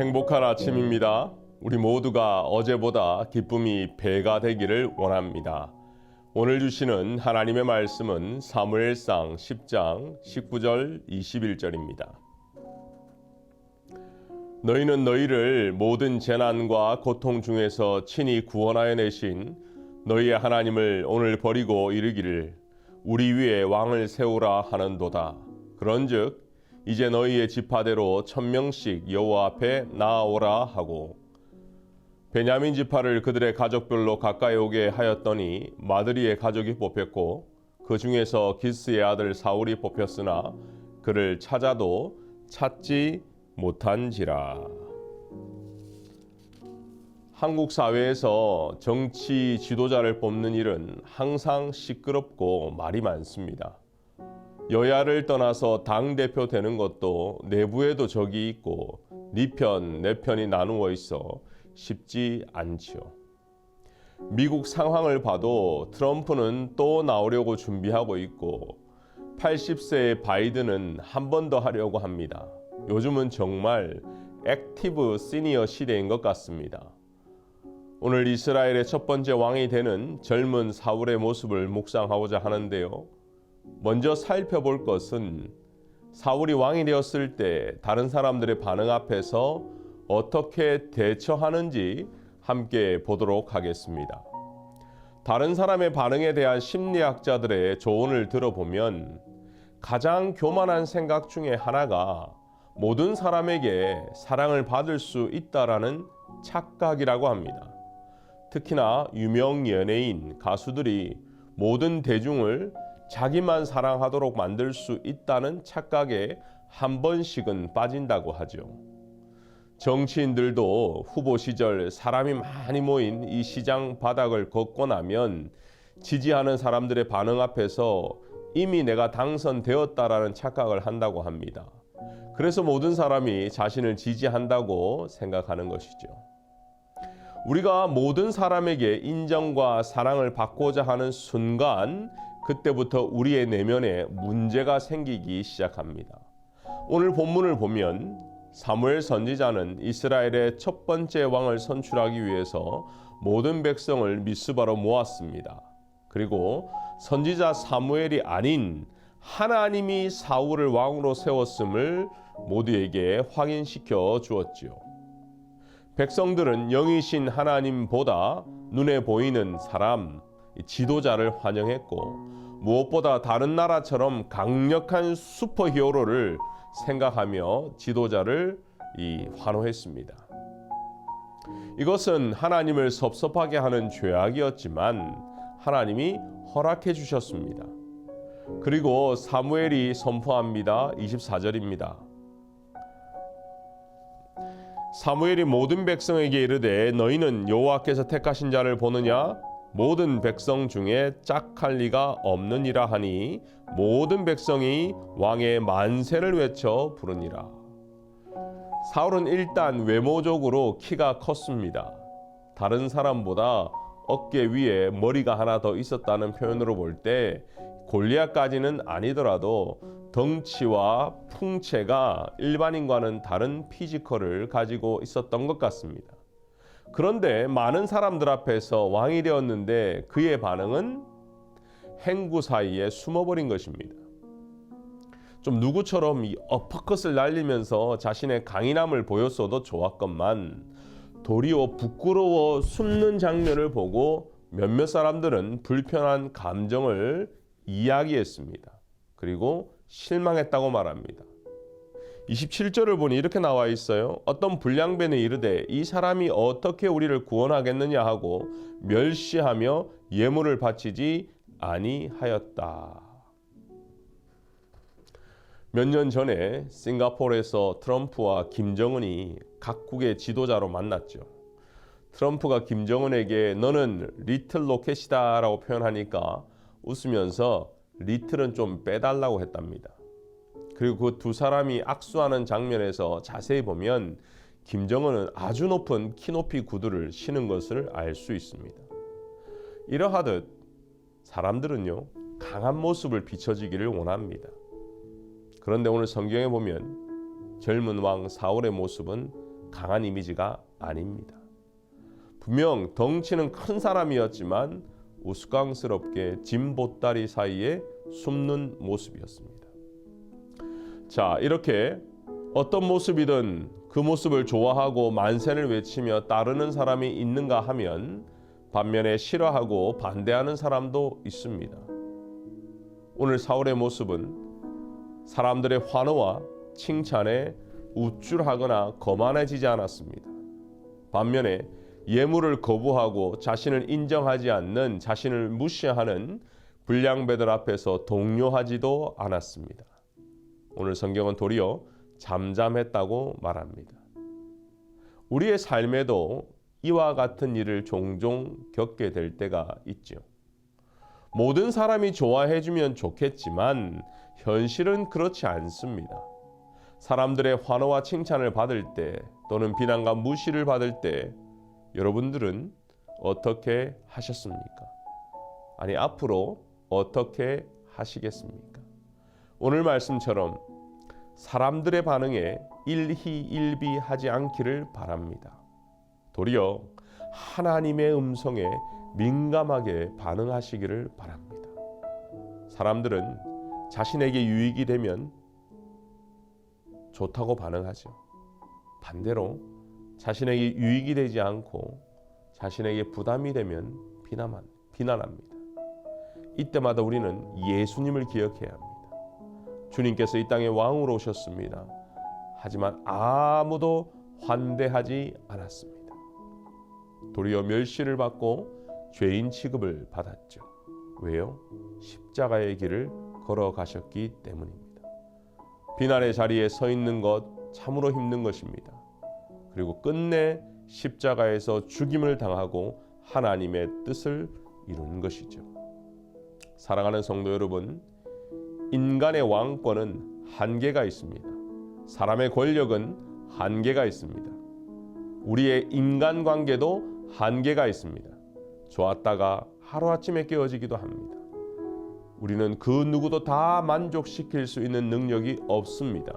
행복한 아침입니다. 우리 모두가 어제보다 기쁨이 배가 되기를 원합니다. 오늘 주시는 하나님의 말씀은 사무엘상 10장 19절 21절입니다. 너희는 너희를 모든 재난과 고통 중에서 친히 구원하여 내신 너희의 하나님을 오늘 버리고 이르기를 우리 위에 왕을 세우라 하는도다. 그런즉 이제 너희의 지파대로 1000명씩 여호와 앞에 나아오라 하고 베냐민 지파를 그들의 가족별로 가까이 오게 하였더니 마드리의 가족이 뽑혔고 그 중에서 기스의 아들 사울이 뽑혔으나 그를 찾아도 찾지 못한지라. 한국 사회에서 정치 지도자를 뽑는 일은 항상 시끄럽고 말이 많습니다. 여야를 떠나서 당대표 되는 것도 내부에도 적이 있고 네 편, 내 편이 나누어 있어 쉽지 않지요. 미국 상황을 봐도 트럼프는 또 나오려고 준비하고 있고 80세의 바이든은 한 번 더 하려고 합니다. 요즘은 정말 액티브 시니어 시대인 것 같습니다. 오늘 이스라엘의 첫 번째 왕이 되는 젊은 사울의 모습을 묵상하고자 하는데요. 먼저 살펴볼 것은 사울이 왕이 되었을 때 다른 사람들의 반응 앞에서 어떻게 대처하는지 함께 보도록 하겠습니다. 다른 사람의 반응에 대한 심리학자들의 조언을 들어보면 가장 교만한 생각 중에 하나가 모든 사람에게 사랑을 받을 수 있다라는 착각이라고 합니다. 특히나 유명 연예인, 가수들이 모든 대중을 자기만 사랑하도록 만들 수 있다는 착각에 한 번씩은 빠진다고 하죠. 정치인들도 후보 시절 사람이 많이 모인 이 시장 바닥을 걷고 나면 지지하는 사람들의 반응 앞에서 이미 내가 당선되었다라는 착각을 한다고 합니다. 그래서 모든 사람이 자신을 지지한다고 생각하는 것이죠. 우리가 모든 사람에게 인정과 사랑을 받고자 하는 순간 그때부터 우리의 내면에 문제가 생기기 시작합니다. 오늘 본문을 보면 사무엘 선지자는 이스라엘의 첫 번째 왕을 선출하기 위해서 모든 백성을 미스바로 모았습니다. 그리고 선지자 사무엘이 아닌 하나님이 사울을 왕으로 세웠음을 모두에게 확인시켜 주었지요. 백성들은 영이신 하나님보다 눈에 보이는 사람, 지도자를 환영했고 무엇보다 다른 나라처럼 강력한 슈퍼히어로를 생각하며 지도자를 환호했습니다. 이것은 하나님을 섭섭하게 하는 죄악이었지만 하나님이 허락해 주셨습니다. 그리고 사무엘이 선포합니다. 24절입니다. 사무엘이 모든 백성에게 이르되 너희는 여호와께서 택하신 자를 보느냐? 모든 백성 중에 짝할 리가 없느니라 하니 모든 백성이 왕의 만세를 외쳐 부르니라. 사울은 일단 외모적으로 키가 컸습니다. 다른 사람보다 어깨 위에 머리가 하나 더 있었다는 표현으로 볼 때 골리앗까지는 아니더라도 덩치와 풍채가 일반인과는 다른 피지컬을 가지고 있었던 것 같습니다. 그런데 많은 사람들 앞에서 왕이 되었는데 그의 반응은 행구 사이에 숨어버린 것입니다. 좀 누구처럼 이 어퍼컷을 날리면서 자신의 강인함을 보였어도 좋았건만 도리어 부끄러워 숨는 장면을 보고 몇몇 사람들은 불편한 감정을 이야기했습니다. 그리고 실망했다고 말합니다. 27절을 보니 이렇게 나와 있어요. 어떤 불량배는 이르되 이 사람이 어떻게 우리를 구원하겠느냐 하고 멸시하며 예물을 바치지 아니하였다. 몇 년 전에 싱가포르에서 트럼프와 김정은이 각국의 지도자로 만났죠. 트럼프가 김정은에게 너는 리틀 로켓이다 라고 표현하니까 웃으면서 리틀은 좀 빼달라고 했답니다. 그리고 그 두 사람이 악수하는 장면에서 자세히 보면 김정은은 아주 높은 키높이 구두를 신은 것을 알 수 있습니다. 이러하듯 사람들은요 강한 모습을 비춰지기를 원합니다. 그런데 오늘 성경에 보면 젊은 왕 사울의 모습은 강한 이미지가 아닙니다. 분명 덩치는 큰 사람이었지만 우스꽝스럽게 짐 보따리 사이에 숨는 모습이었습니다. 자, 이렇게 어떤 모습이든 그 모습을 좋아하고 만세를 외치며 따르는 사람이 있는가 하면 반면에 싫어하고 반대하는 사람도 있습니다. 오늘 사울의 모습은 사람들의 환호와 칭찬에 우쭐하거나 거만해지지 않았습니다. 반면에 예물을 거부하고 자신을 인정하지 않는, 자신을 무시하는 불량배들 앞에서 동요하지도 않았습니다. 오늘 성경은 도리어 잠잠했다고 말합니다. 우리의 삶에도 이와 같은 일을 종종 겪게 될 때가 있죠. 모든 사람이 좋아해주면 좋겠지만 현실은 그렇지 않습니다. 사람들의 환호와 칭찬을 받을 때 또는 비난과 무시를 받을 때 여러분들은 어떻게 하셨습니까? 아니, 앞으로 어떻게 하시겠습니까? 오늘 말씀처럼 사람들의 반응에 일희일비하지 않기를 바랍니다. 도리어 하나님의 음성에 민감하게 반응하시기를 바랍니다. 사람들은 자신에게 유익이 되면 좋다고 반응하죠. 반대로 자신에게 유익이 되지 않고 자신에게 부담이 되면 비난합니다. 이때마다 우리는 예수님을 기억해야 합니다. 주님께서 이 땅에 왕으로 오셨습니다. 하지만 아무도 환대하지 않았습니다. 도리어 멸시를 받고 죄인 취급을 받았죠. 왜요? 십자가의 길을 걸어가셨기 때문입니다. 비난의 자리에 서 있는 것 참으로 힘든 것입니다. 그리고 끝내 십자가에서 죽임을 당하고 하나님의 뜻을 이룬 것이죠. 사랑하는 성도 여러분, 인간의 왕권은 한계가 있습니다. 사람의 권력은 한계가 있습니다. 우리의 인간관계도 한계가 있습니다. 좋았다가 하루아침에 깨어지기도 합니다. 우리는 그 누구도 다 만족시킬 수 있는 능력이 없습니다.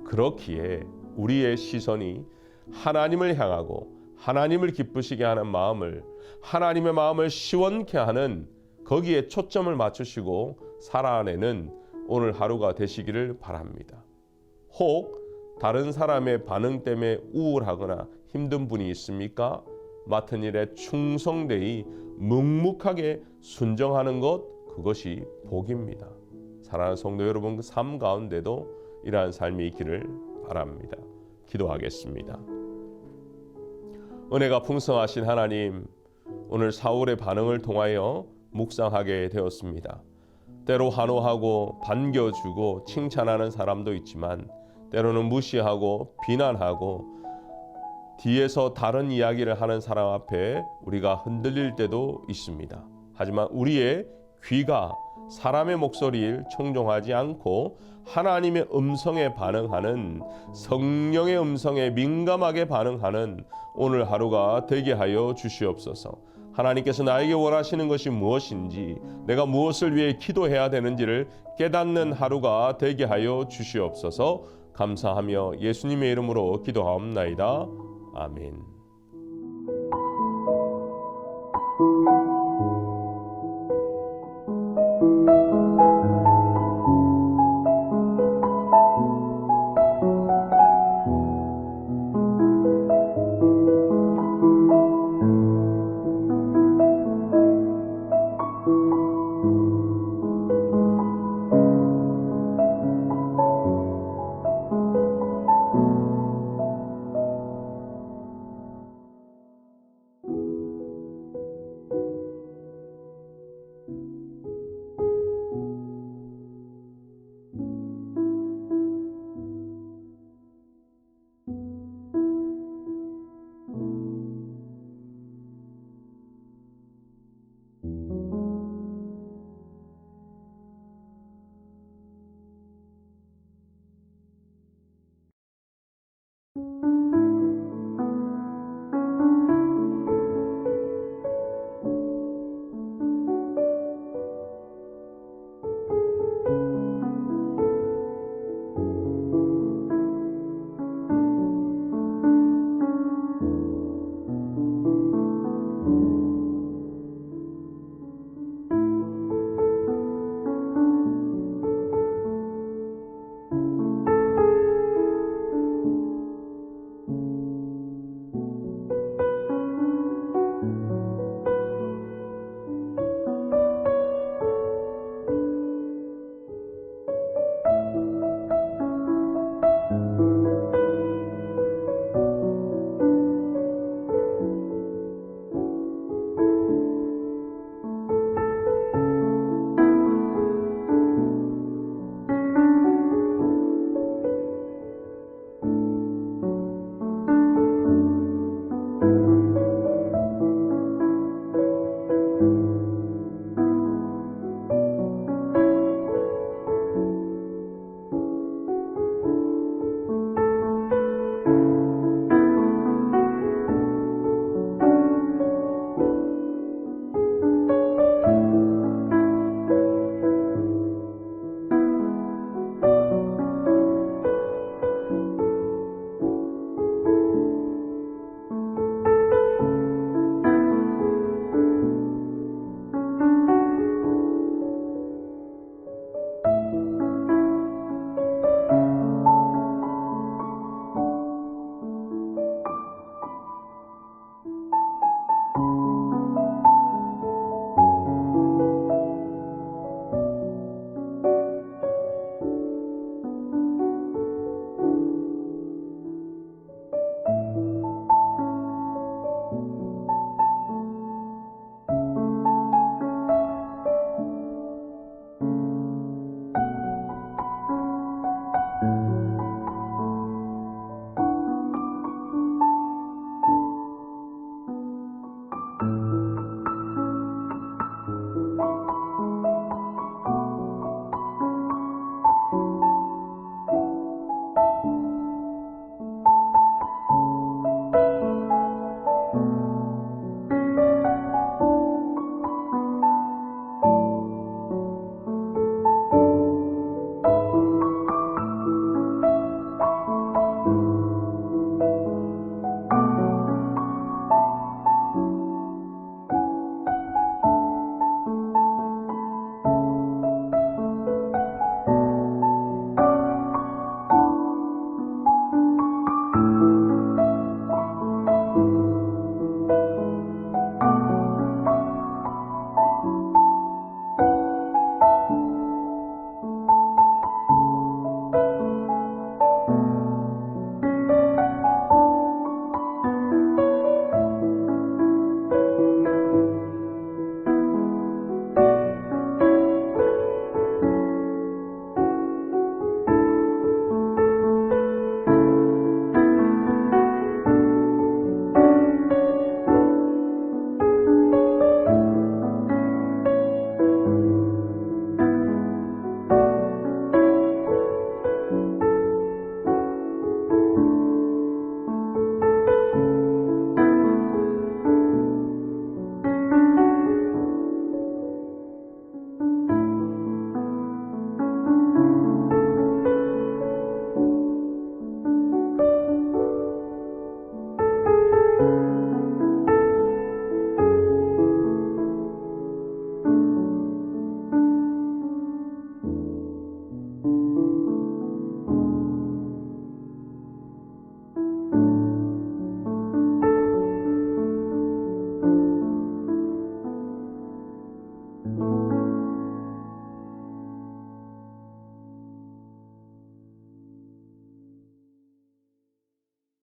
그렇기에 우리의 시선이 하나님을 향하고 하나님을 기쁘시게 하는 마음을, 하나님의 마음을 시원케 하는 거기에 초점을 맞추시고 살아내는 오늘 하루가 되시기를 바랍니다. 혹 다른 사람의 반응 때문에 우울하거나 힘든 분이 있습니까? 맡은 일에 충성되이 묵묵하게 순정하는 것, 그것이 복입니다. 사랑하는 성도 여러분, 그 삶 가운데도 이러한 삶이 있기를 바랍니다. 기도하겠습니다. 은혜가 풍성하신 하나님, 오늘 사울의 반응을 통하여 묵상하게 되었습니다. 때로 환호하고 반겨주고 칭찬하는 사람도 있지만 때로는 무시하고 비난하고 뒤에서 다른 이야기를 하는 사람 앞에 우리가 흔들릴 때도 있습니다. 하지만 우리의 귀가 사람의 목소리를 청종하지 않고 하나님의 음성에 반응하는, 성령의 음성에 민감하게 반응하는 오늘 하루가 되게 하여 주시옵소서. 하나님께서 나에게 원하시는 것이 무엇인지, 내가 무엇을 위해 기도해야 되는지를 깨닫는 하루가 되게 하여 주시옵소서. 감사하며 예수님의 이름으로 기도하옵나이다. 아멘.